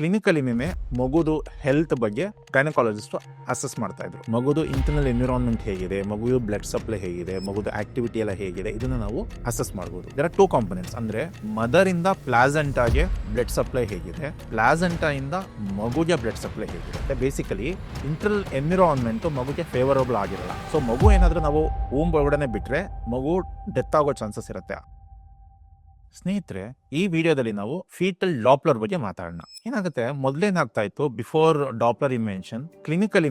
Clinically ಮಗುದು health ಬಗ್ಗೆ gynaecologist assess ಮಾಡ್ತಾ ಇದ್ರು. ಮಗುದು ಇಂಟರ್ನಲ್ ಎನ್ವಿರಾನ್ಮೆಂಟ್ ಹೇಗಿದೆ, ಮಗುದು ಬ್ಲಡ್ ಸಪ್ಲೈ ಹೇಗಿದೆ, ಮಗುದು ಆಕ್ಟಿವಿಟಿ ಎಲ್ಲ ಹೇಗಿದೆ, ಇದನ್ನ ನಾವು ಅಸೆಸ್ ಮಾಡಬಹುದು. ಇದರ 2 ಕಾಂಪೊನೆಂಟ್ಸ್ ಅಂದ್ರೆ ಮದರ್ ಇಂದ ಪ್ಲಾಸೆಂಟಾಗೆ ಬ್ಲಡ್ ಸಪ್ಲೈ ಹೇಗಿದೆ, ಪ್ಲಾಸೆಂಟಾ ಇಂದ ಮಗುಗೆ ಬ್ಲಡ್ ಸಪ್ಲೈ ಹೇಗಿದೆ. ಬೇಸಿಕಲಿ ಇಂಟರ್ನಲ್ ಎನ್ವಿರಾನ್ಮೆಂಟ್ ಮಗುಗೆ ಫೇವರಬಲ್ ಆಗಿರಲ್ಲ. ಸೊ ಮಗು ಏನಾದ್ರೂ ನಾವು ವೂಂಬ್ ಒಳಗಡೆ ಬಿಟ್ರೆ ಮಗು ಡೆತ್ ಆಗೋ ಚಾನ್ಸಸ್ ಇರುತ್ತೆ. ಸ್ನೇಹಿತರೆ, ಈ ವಿಡಿಯೋದಲ್ಲಿ ನಾವು ಫೀಟಲ್ ಡಾಪ್ಲರ್ ಬಗ್ಗೆ ಮಾತಾಡೋಣ. ಏನಾಗುತ್ತೆ, ಮೊದಲೇನಾಗ್ತಾ ಇತ್ತು, ಬಿಫೋರ್ ಡಾಪ್ಲರ್ ಇನ್ವೆನ್ಷನ್ ಕ್ಲಿನಿಕಲಿ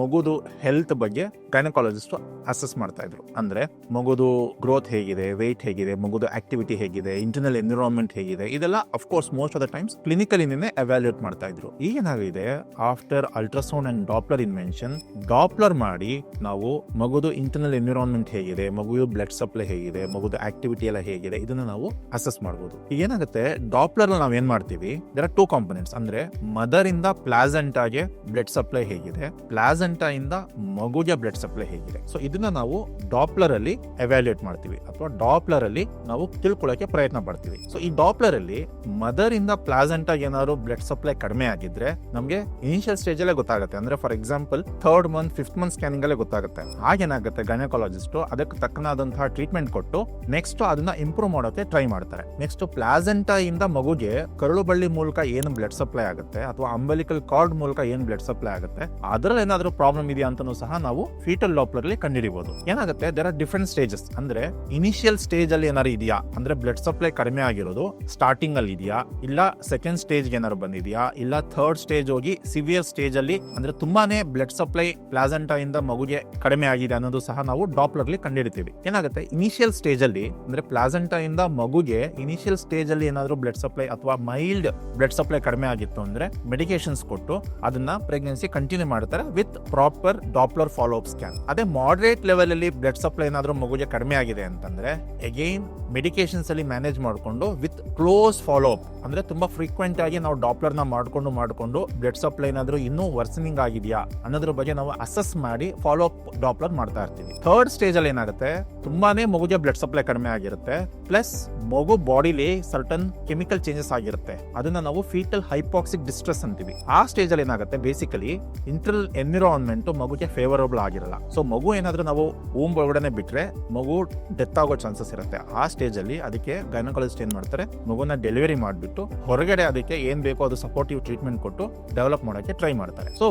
ಮಗುದು ಹೆಲ್ತ್ ಬಗ್ಗೆ ಗೈನಕಾಲಜಿಸ್ಟ್ ಅಸೆಸ್ ಮಾಡ್ತಾ ಇದ್ರು. ಅಂದ್ರೆ ಮಗುದು ಗ್ರೋತ್ ಹೇಗಿದೆ, ವೆಯ್ಟ್ ಹೇಗಿದೆ, ಮಗುದು ಆಕ್ಟಿವಿಟಿ ಹೇಗಿದೆ, ಇಂಟರ್ನಲ್ ಎನ್ವಿರಾನ್ಮೆಂಟ್ ಹೇಗಿದೆ, ಇದೆಲ್ಲ of course most of the times clinically evaluate ಮಾಡ್ತಾ ಇದ್ರು. ಈಗ ಏನಾಗಿದೆ, after ultrasound and Doppler invention Doppler ಮಾಡಿ ನಾವು ಮಗುದು ಇಂಟರ್ನಲ್ ಎನ್ವಿರಾನ್ಮೆಂಟ್ ಹೇಗಿದೆ, ಮಗುದು ಬ್ಲಡ್ ಸಪ್ಲೈ ಹೇಗಿದೆ, ಮಗುದು ಆಕ್ಟಿವಿಟಿ ಎಲ್ಲ ಹೇಗಿದೆ, ಇದನ್ನ ನಾವು ಅಸೆಸ್ ಮಾಡಬಹುದು. ಈಗ ಏನಾಗುತ್ತೆ, ಡಾಪ್ಲರ್ ನಾವ್ ಏನ್ ಮಾಡ್ತೀವಿ, ದೇರ್ ಆರ್ 2 ಕಾಂಪೊನೆಂಟ್ಸ್. ಅಂದ್ರೆ ಮದರ್ ಇಂದ ಪ್ಲಾಸೆಂಟಾಗೆ ಬ್ಲಡ್ ಸಪ್ಲೈ ಹೇಗಿದೆ, ಪ್ಲಾಸೆಂಟಾ ಇಂದ ಮಗುಗೆ ಬ್ಲಡ್ ಸಪ್ಲೈ ಹೇಗಿದೆ. ಸೊ ಇದನ್ನ ನಾವು ಡಾಪ್ಲರ್ ಅಲ್ಲಿ ಎವ್ಯಾಲ್ಯೂಯೇಟ್ ಮಾಡ್ತೀವಿ ಅಥವಾ ಡಾಪ್ಲರ್ ಅಲ್ಲಿ ನಾವು ತಿಳ್ಕೊಳ್ಳೋಕೆ ಪ್ರಯತ್ನ ಪಡ್ತೀವಿ. ಸೊ ಈ ಡಾಪ್ಲರ್ ಅಲ್ಲಿ ಮದರ್ ಇಂದ ಪ್ಲಾಸೆಂಟಾಗೆ ಏನಾದ್ರು ಬ್ಲಡ್ ಸಪ್ಲೈ ಕಡಿಮೆ ಆಗಿದ್ರೆ ನಮಗೆ ಇನಿಷಿಯಲ್ ಸ್ಟೇಜ್ ಅಲ್ಲೇ ಗೊತ್ತಾಗುತ್ತೆ. ಅಂದ್ರೆ for example 3rd month 5th month scanning ಅಲ್ಲೇ ಗೊತ್ತಾಗುತ್ತೆ. ಹಾಗೇನಾಗುತ್ತೆ, ಗೈನಕಾಲಜಿಸ್ಟ್ ಅದಕ್ಕೆ ತಕ್ಕನಾದಂತಹ ಟ್ರೀಟ್ಮೆಂಟ್ ಕೊಟ್ಟು ನೆಕ್ಸ್ಟ್ ಅದನ್ನ ಇಂಪ್ರೂವ್ ಮಾಡೋಕೆ ಟ್ರೈ ಮಾಡ್ತಾರೆ. ನೆಕ್ಸ್ಟ್ ಪ್ಲಾಸೆಂಟಾ ಇಂದ ಮಗುಗೆ ಕರುಳು ಬಳ್ಳಿ ಮೂಲಕ ಏನು ಬ್ಲಡ್ ಸಪ್ಲೈ ಆಗುತ್ತೆ ಅಥವಾ ಅಂಬಲಿಕಲ್ ಕಾರ್ಡ್ ಮೂಲಕ ಏನು ಬ್ಲಡ್ ಸಪ್ಲೈ ಆಗುತ್ತೆ, ಅದರಲ್ಲಿ ಏನಾದ್ರೂ ಪ್ರಾಬ್ಲಮ್ ಇದೆಯಾ ಅಂತನೂ ಸಹ ನಾವು ಫೀಟಲ್ ಡಾಪ್ಲರ್ ಅಲ್ಲಿ ಕಂಡುಹಿಡಿಯಬಹುದು. ಏನಾಗುತ್ತೆ, ದೇರ್ ಆರ್ ಡಿಫರೆಂಟ್ ಸ್ಟೇಜಸ್. ಅಂದ್ರೆ ಇನಿಷಿಯಲ್ ಸ್ಟೇಜ್ ಅಲ್ಲಿ ಏನಾದ್ರು ಇದೆಯಾ, ಅಂದ್ರೆ ಬ್ಲಡ್ ಸಪ್ಲೈ ಕಡಿಮೆ ಆಗಿರೋದು ಸ್ಟಾರ್ಟಿಂಗ್ ಅಲ್ಲಿ ಇದೆಯಾ, ಇಲ್ಲ ಸೆಕೆಂಡ್ ಸ್ಟೇಜ್ ಏನಾದ್ರು ಬಂದಿದೆಯಾ, ಇಲ್ಲ 3rd ಸ್ಟೇಜ್ ಹೋಗಿ ಸಿವಿಯರ್ ಸ್ಟೇಜ್ ಅಲ್ಲಿ ಅಂದ್ರೆ ತುಂಬಾನೇ ಬ್ಲಡ್ ಸಪ್ಲೈ ಪ್ಲಾಸೆಂಟಾ ಇಂದ ಮಗುಗೆ ಕಡಿಮೆ ಆಗಿದೆ ಅನ್ನೋದು ಸಹ ನಾವು ಡಾಪ್ಲರ್ ಅಲ್ಲಿ ಕಂಡುಹಿಡಿತೀವಿ. ಏನಾಗುತ್ತೆ, ಇನಿಷಿಯಲ್ ಸ್ಟೇಜ್ ಅಲ್ಲಿ ಅಂದ್ರೆ ಪ್ಲಾಸೆಂಟಾ ಇಂದ ಮಗುಗೆ ಇನಿಷಿಯಲ್ ಸ್ಟೇಜ್ ಅಲ್ಲಿ ಏನಾದ್ರು ಬ್ಲಡ್ ಸಪ್ಲೈ ಅಥವಾ ಮೈಲ್ಡ್ ಬ್ಲಡ್ ಸಪ್ಲೈ ಕಡಿಮೆ ಆಗಿತ್ತು ಅಂದ್ರೆ ಮೆಡಿಕೇಶನ್ಸ್ ಕೊಟ್ಟು ಅದನ್ನ ಪ್ರೆಗ್ನೆನ್ಸಿ ಕಂಟಿನ್ಯೂ ಮಾಡ್ತಾರೆ with proper Doppler follow up scan. ಅದೇ ಮಾಡರೇಟ್ ಲೆವೆಲ್ ಅಲ್ಲಿ ಬ್ಲಡ್ ಸಪ್ಲೈ ಏನಾದ್ರು ಮಗುಗೆ ಕಡಿಮೆ ಆಗಿದೆ ಅಂತಂದ್ರೆ ಅಗೈನ್ ಮೆಡಿಕೇಶನ್ಸ್ ಅಲ್ಲಿ ಮ್ಯಾನೇಜ್ ಮಾಡಿಕೊಂಡು ವಿತ್ ಕ್ಲೋಸ್ ಫಾಲೋ ಅಪ್, ಅಂದ್ರೆ ತುಂಬಾ ಫ್ರೀಕ್ವೆಂಟ್ ಆಗಿ ನಾವು ಡಾಪ್ಲರ್ ನ ಮಾಡ್ಕೊಂಡು ಬ್ಲಡ್ ಸಪ್ಲೈ ಏನಾದ್ರು ಇನ್ನೂ ವರ್ಸನಿಂಗ್ ಆಗಿದೆಯಾ ಅನ್ನೋದ್ರ ಬಗ್ಗೆ ನಾವು ಅಸೆಸ್ ಮಾಡಿ ಫಾಲೋ ಅಪ್ ಡಾಪ್ಲರ್ ಮಾಡ್ತಾ ಇರ್ತೀವಿ. 3rd ಸ್ಟೇಜ್ ಅಲ್ಲಿ ಏನಾಗುತ್ತೆ, ತುಂಬಾನೇ ಮಗುಗೆ ಬ್ಲಡ್ ಸಪ್ಲೈ ಕಡಿಮೆ ಆಗಿರುತ್ತೆ, ಪ್ಲಸ್ ಮಗು ಬಾಡಿಲಿ ಸರ್ಟನ್ ಕೆಮಿಕಲ್ ಚೇಂಜಸ್ ಆಗಿರುತ್ತೆ. ಅದನ್ನ ನಾವು ಫೀಟಲ್ ಹೈಪಾಕ್ಸಿಕ್ ಡಿಸ್ಟ್ರೆಸ್ ಅಂತೀವಿ. ಆ ಸ್ಟೇಜ್ ಅಲ್ಲಿ ಏನಾಗುತ್ತೆ, ಬೇಸಿಕಲಿ ಇಂಟರ್ನಲ್ ಎನ್ವಿರಾನ್ಮೆಂಟ್ ಮಗುಗೆ ಫೇವರಬಲ್ ಆಗಿರಲ್ಲ. ಸೊ ಮಗು ಏನಾದ್ರೂ ನಾವು ವೂಂಬ್ ಒಳಗಡೆ ಬಿಟ್ರೆ ಮಗು ಡೆತ್ ಆಗೋ ಚಾನ್ಸಸ್ ಇರುತ್ತೆ. ಆ ಸ್ಟೇಜ್ ಅಲ್ಲಿ ಅದಕ್ಕೆ ಗೈನಕಾಲಜಿಸ್ಟ್ ಏನ್ ಮಾಡ್ತಾರೆ, ಮಗುನ ಡೆಲಿವರಿ ಮಾಡ್ಬಿಟ್ಟು ಹೊರಗಡೆ ಅದಕ್ಕೆ ಏನ್ ಬೇಕೋ ಅದು ಸಪೋರ್ಟಿವ್ ಟ್ರೀಟ್ಮೆಂಟ್ ಕೊಟ್ಟು ಡೆವಲಪ್ ಮಾಡೋಕೆ ಟ್ರೈ ಮಾಡ್ತಾರೆ. ಸೊ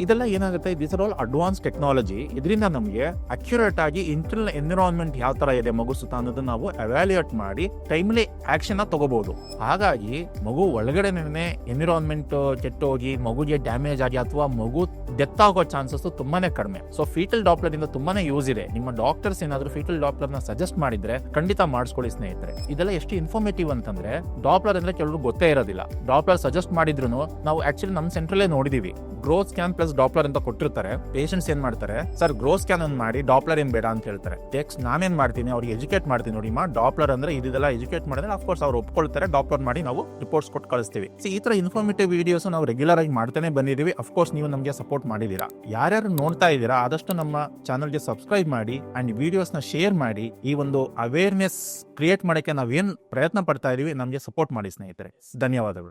ಇದೆಲ್ಲ ಏನಾಗುತ್ತೆ, this are all advance technology. ಇದರಿಂದ ನಮಗೆ ಅಕ್ಯುರೇಟ್ ಆಗಿ ಇಂಟರ್ನಲ್ ಎನ್ವಿರಾನ್ಮೆಂಟ್ ಯಾವ ತರ ಇದೆ ಮಗು ಸುತ್ತ ಅನ್ನೋದನ್ನ ನಾವು ಎವ್ಯಾಲ್ಯೂಯೇಟ್ ಮಾಡಿ ಟೈಮ್ಲಿ ಆಕ್ಷನ್ ತಗೋಬಹುದು. ಹಾಗಾಗಿ ಮಗು ಒಳಗಡೆನೆ ಎನ್ವಿರಾನ್ಮೆಂಟ್ ಕೆಟ್ಟೋಗಿ ಮಗುಗೆ ಡ್ಯಾಮೇಜ್ ಆಗಿ ಅಥವಾ ಮಗು ಡೆತ್ ಆಗೋ ಚಾನ್ಸಸ್ ತುಂಬಾನೇ ಕಡಿಮೆ. ಸೊ ಫೀಟಲ್ ಡಾಪ್ಲರ್ ಇಂದ ತುಂಬಾನೇ ಯೂಸ್ ಇದೆ. ನಿಮ್ಮ ಡಾಕ್ಟರ್ಸ್ ಏನಾದ್ರು ಫೀಟಲ್ ಡಾಪ್ಲರ್ ನ ಸಜೆಸ್ಟ್ ಮಾಡಿದ್ರೆ ಖಂಡಿತ ಮಾಡಿಸ್ಕೊಳ್ಳಿ ಸ್ನೇಹಿತರೆ. ಇದೆಲ್ಲ ಎಷ್ಟು ಇನ್ಫಾರ್ಮೇಟಿವ್ ಅಂತಂದ್ರೆ ಡಾಪ್ಲರ್ ಅಂದ್ರೆ ಕೆಲವರು ಗೊತ್ತೇ ಇರೋದಿಲ್ಲ. ಡಾಪ್ಲರ್ ಸಜೆಸ್ಟ್ ಮಾಡಿದ್ರು ನಾವು ಆಕ್ಚುಲಿ ನಮ್ಮ ಸೆಂಟ್ರಲ್ಲೇ ನೋಡಿದೀವಿ, ಗ್ರೋತ್ ಸ್ಕ್ಯಾನ್ ಪ್ಲಸ್ ಡಾಪ್ಲರ್ ಅಂತ ಕೊಟ್ಟಿರ್ತಾರೆ. ಪೇಷಂಟ್ಸ್ ಏನ್ ಮಾಡ್ತಾರೆ, ಸರ್ ಗ್ರೋತ್ ಸ್ಕ್ಯಾನ್ ಅನ್ನು ಮಾಡಿ ಡಾಪ್ಲರ್ ಏನ್ ಬೇಡ ಅಂತ ಹೇಳ್ತಾರೆ. ಟೆಕ್ಸ್ಟ್ ನಾನೇನ್ ಮಾಡ್ತೀನಿ, ಅವ್ರಿಗೆ ಎಜುಕೇಟ್ ಮಾಡ್ತೀನಿ, ನೋಡಿ ಡಾಪ್ಲರ್ ಅಂದ್ರೆ ಇದೆಲ್ಲ ಎಜುಕೇಟ್ ಮಾಡಿದ್ರೆ ಅಫ್ಕೋರ್ಸ್ ಅವ್ರು ಒಪ್ಕೊಳ್ತಾರೆ, ಡಾಪ್ಲರ್ ಮಾಡಿ ನಾವು ರಿಪೋರ್ಟ್ಸ್ ಕೊಟ್ಟು ಕಳಿಸ್ತೀವಿ. ಈ ತರ ಇನ್ಫಾರ್ಮೇಟಿವ್ ವಿಡಿಯೋಸ್ ನಾವು ರೆಗ್ಯುಲರ್ ಆಗಿ ಮಾಡ್ತಾನೆ ಬಂದಿದೀವಿ. ಅಫ್ಕೋರ್ಸ್ ನೀವು ನಮಗೆ ಸಪೋರ್ಟ್ ಮಾಡಿದೀರಾ. ಯಾರ್ಯಾರು ನೋಡ್ತಾ ಇದ್ದೀರಾ ಆದಷ್ಟು ನಮ್ಮ ಚಾನಲ್ಗೆ ಸಬ್ಸ್ಕ್ರೈಬ್ ಮಾಡಿ ಅಂಡ್ ವಿಡಿಯೋಸ್ ನ ಶೇರ್ ಮಾಡಿ. ಈ ಒಂದು ಅವೇರ್ನೆಸ್ ಕ್ರಿಯೇಟ್ ಮಾಡಕ್ಕೆ ನಾವೇನ್ ಪ್ರಯತ್ನ ಪಡ್ತಾ ಇದೀವಿ ನಮಗೆ ಸಪೋರ್ಟ್ ಮಾಡಿ ಸ್ನೇಹಿತರೆ. ಧನ್ಯವಾದಗಳು.